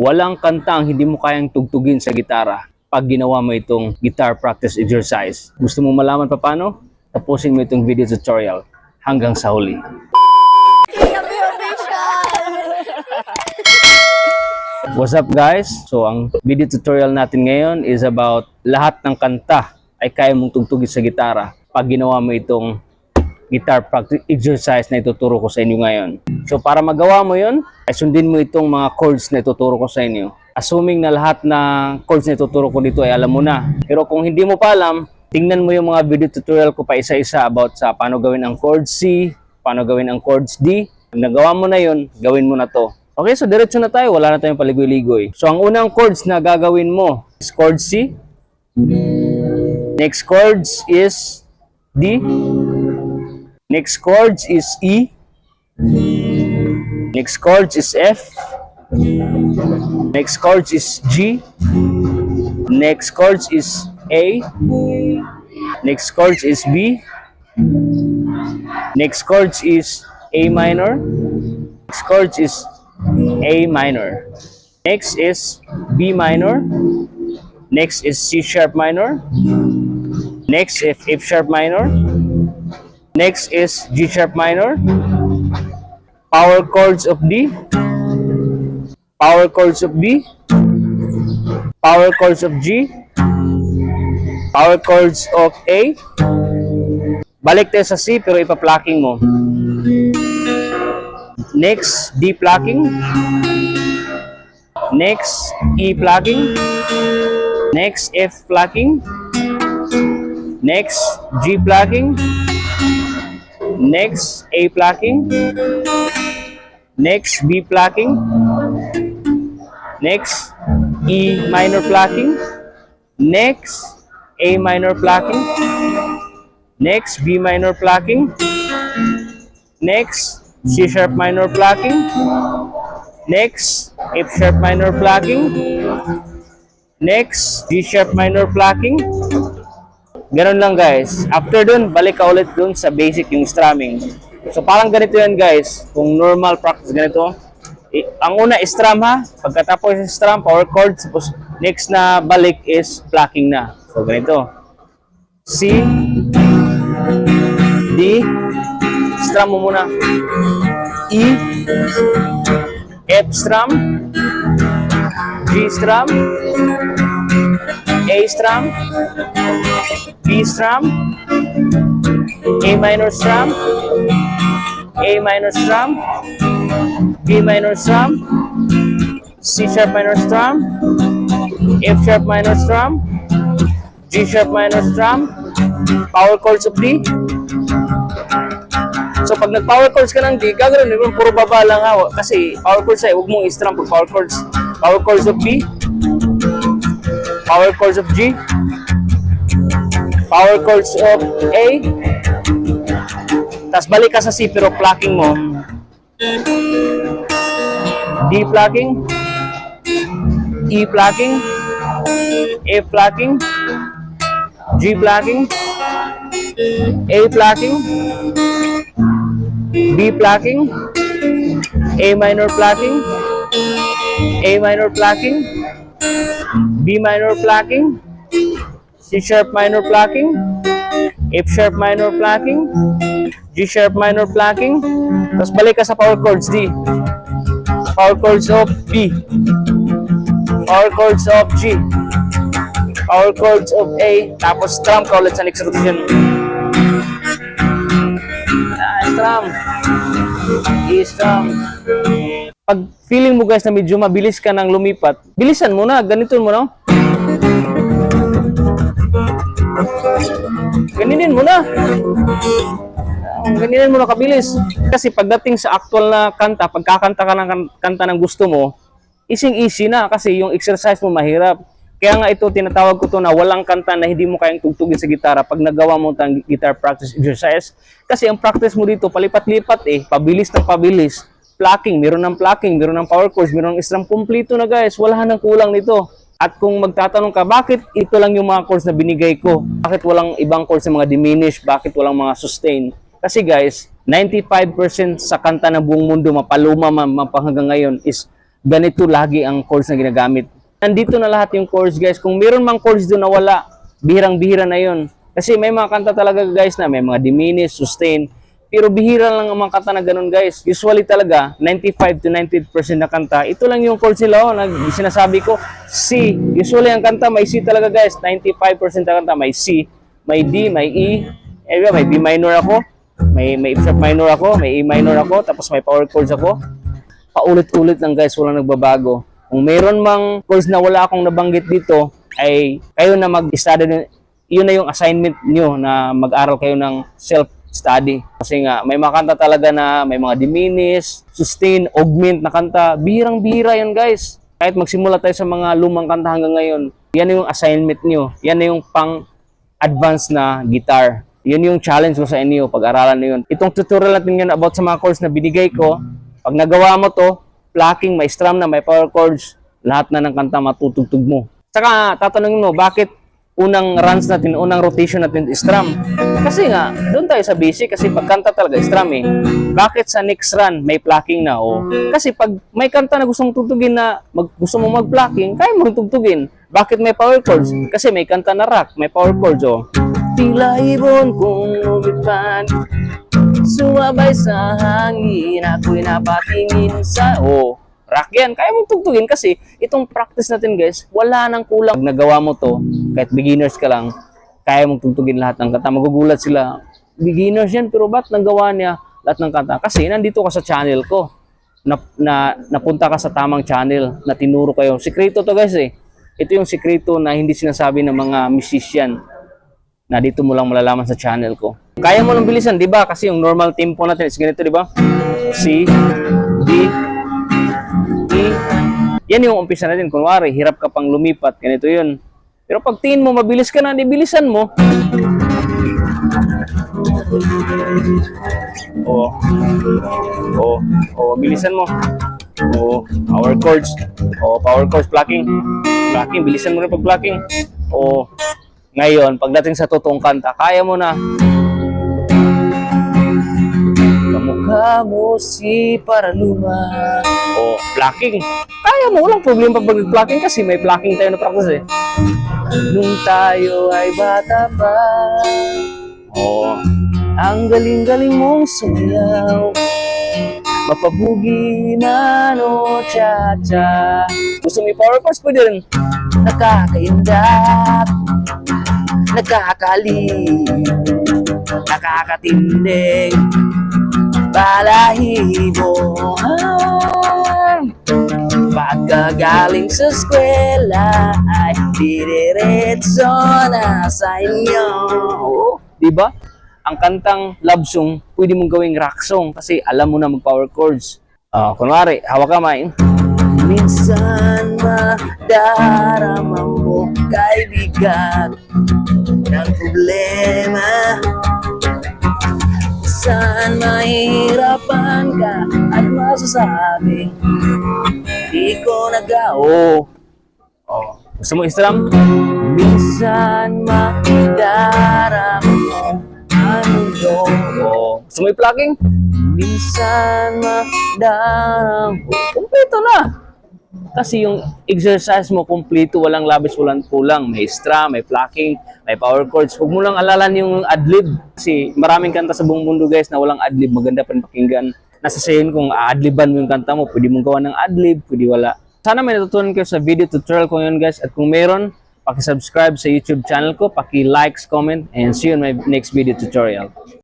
Walang kanta ang hindi mo kayang tugtugin sa gitara pag ginawa mo itong guitar practice exercise. Gusto mo malaman pa paano? Tapusin mo itong video tutorial hanggang sa huli. What's up guys? So ang video tutorial natin ngayon is about lahat ng kanta ay kaya mong tugtugin sa gitara pag ginawa mo itong guitar practice exercise na ituturo ko sa inyo ngayon. So para magawa mo yun, ay sundin mo itong mga chords na ituturo ko sa inyo. Assuming na lahat na chords na ituturo ko dito ay alam mo na. Pero kung hindi mo pa alam, tingnan mo yung mga video tutorial ko pa isa-isa about sa paano gawin ang chord C, paano gawin ang chords D. Pag nagawa mo na yun, gawin mo na to. Okay, so diretso na tayo. Wala na tayong paligoy-ligoy. So ang unang chords na gagawin mo is chord C. Next chords is D. Next chords is E. Next chords is F. Next chords is G. Next chords is A. Next chords is B. Next chords is A minor. Next chords is A minor. Next is B minor. Next is C sharp minor. Next is F sharp minor. Next is G sharp minor. Power chords of D. Power chords of B. Power chords of G. Power chords of A. Balik tayo sa C pero ipa-plucking mo. Next, D plucking. Next, E plucking. Next, F plucking. Next, G plucking. Next, A plucking. Next, B plucking. Next, E minor plucking. Next, A minor plucking. Next, B minor plucking. Next, C sharp minor plucking. Next, F sharp minor plucking. Next, G sharp minor plucking. Ganun lang guys. After dun, balik ka ulit dun sa basic yung strumming. So parang ganito yan guys. Kung normal practice ganito. Ang una is strum ha. Pagkatapos is strum, power chords. Tapos next na balik is plucking na. So ganito. C, D, strum mo muna. E, F strum, G strum, A strum, B strum, A minor strum, A minor strum, B minor strum, C sharp minor strum, F sharp minor strum, G sharp minor strum, power chords of D. So pag nag-power chords ka ng D, gagawin mo puro baba lang ha. Kasi power chords ay huwag mong i-strum pag power chords. Power chords of B, power chords of G, power chords of A. Tapos balik ka sa C pero plucking mo. D plucking, E plucking, F plucking, G plucking, A plucking, B plucking, A minor plucking, A minor plucking, B minor plucking, C sharp minor plucking, F sharp minor plucking, G sharp minor plucking. Tapos balik ka sa power chords D. Power chords of B. Power chords of G. Power chords of A. Tapos strum ka ulit sa next rotation. Strum. E strum. Pag feeling mo guys na medyo mabilis ka nang lumipat, bilisan mo na. Ganito mo no? Ganinin mo na. Ganinin mo na kabilis. Kasi pagdating sa actual na kanta, pagkakanta ka ng kanta ng gusto mo, easy na kasi yung exercise mo mahirap. Kaya nga ito, tinatawag ko to na walang kanta na hindi mo kayang tugtugin sa gitara pag nagawa mo ang guitar practice exercise. Kasi ang practice mo dito, palipat-lipat pabilis ng pabilis. Plucking, meron ng plucking, meron ng power chords, meron ng strum. Kompleto na guys, wala nang kulang nito. At kung magtatanong ka, bakit ito lang yung mga chords na binigay ko? Bakit walang ibang chords na mga diminished? Bakit walang mga sustain? Kasi guys, 95% sa kanta ng buong mundo, mapaluma man hanggang ngayon, is ganito lagi ang chords na ginagamit. Nandito na lahat yung chords guys. Kung meron mang chords doon na wala, bihirang-bihira na yun. Kasi may mga kanta talaga guys na may mga diminished, sustain, pero bihira lang ang mga kanta na ganun guys. Usually talaga, 95 to 90% na kanta, ito lang yung chords nila. Oh, sinasabi ko, C. Usually ang kanta may C talaga guys. 95% na kanta may C, may D, may E. May B minor ako, may F sharp minor ako, may E minor ako, tapos may power chords ako. Paulit-ulit lang guys, walang nagbabago. Kung mayroon mang chords na wala akong nabanggit dito, ay kayo na mag-study. Yun na yung assignment nyo na mag-aral kayo ng self-study. Kasi nga, may mga kanta talaga na may mga diminish, sustain, augment na kanta. Bihirang-bihira yan guys. Kahit magsimula tayo sa mga lumang kanta hanggang ngayon, yan na yung assignment nyo. Yan na yung pang-advance na guitar. Yun yung challenge ko sa inyo, pag-aralan nyo yun. Itong tutorial natin ngayon about sa mga chords na binigay ko, pag nagawa mo to, plucking, may strum na, may power chords, lahat na ng kanta matutugtog mo. Saka tatanungin mo, bakit unang runs natin, unang rotation natin is strum? Kasi nga, doon tayo sa basic, kasi pag kanta talaga strum eh. Bakit sa next run may plucking na? O, kasi pag may kanta na gusto mong tugtugin na gusto mong mag-plucking, kaya mo tugtugin. Bakit may power chords? Kasi may kanta na rock, may power chords o. Tila ibon kung lumipad, sumabay sa hangin, ako'y napatingin sa... Oh, rock yan. Kaya mong tugtugin kasi itong practice natin guys, wala nang kulang. Pag nagawa mo to, kahit beginners ka lang, kaya mong tugtugin lahat ng kanta. Magugulat sila, beginners yan, pero ba't nagawa niya lahat ng kanta? Kasi nandito ka sa channel ko. Napunta ka sa tamang channel na tinuro kayo. Sikreto to guys eh. Ito yung sikreto na hindi sinasabi ng mga musician, na dito mo lang malalaman sa channel ko. Kaya mo lang bilisan, di ba? Kasi yung normal tempo natin is ganito, di ba? C, D, E. Yan yung umpisa natin. Kunwari, hirap ka pang lumipat. Ganito yun. Pero pag tingin mo, mabilis ka na, di bilisan mo. Bilisan mo. Power chords. Power chords, plucking. Plucking, bilisan mo rin pag plucking. Ngayon, pagdating sa totoong kanta, kaya mo na. Kamukha mo si Paraluma. Plucking. Kaya mo, walang problema pag plucking kasi may plucking tayo na practice eh. Nung tayo ay bata pa, ang galing-galing mong sumayaw, mapabugi na no cha-cha. Gusto mo power chords? Pwede rin. Nakakaindak, nakakaliw, nakakatindig, balahibo. Pagkagaling sa eskwela ay didiretso na sa inyo. Diba? Ang kantang love song, pwede mong gawing rock song kasi alam mo na mag-power chords. Kunwari, hawak kamay. Minsan madarama mo kay bigat ng problema. Minsan mahirapan ka at masasabing di ko nagawa. Gusto mo i-strum? Minsan madarama mo ang mundo. Gusto mo i-plucking? Minsan madarama mo. Kompleto na. Kasi yung exercise mo kompleto, walang labis, walang kulang. May strum, may plucking, may power chords. Huwag mo lang alalan yung adlib. Kasi maraming kanta sa buong mundo guys na walang adlib. Maganda pa rin pakinggan. Nasa sayin kung a-adliban mo yung kanta mo, pwede mong gawa ng adlib, pwede wala. Sana may natutunan kayo sa video tutorial ko yun guys. At kung meron, paki-subscribe sa YouTube channel ko, paki-likes, comment, and see you in my next video tutorial.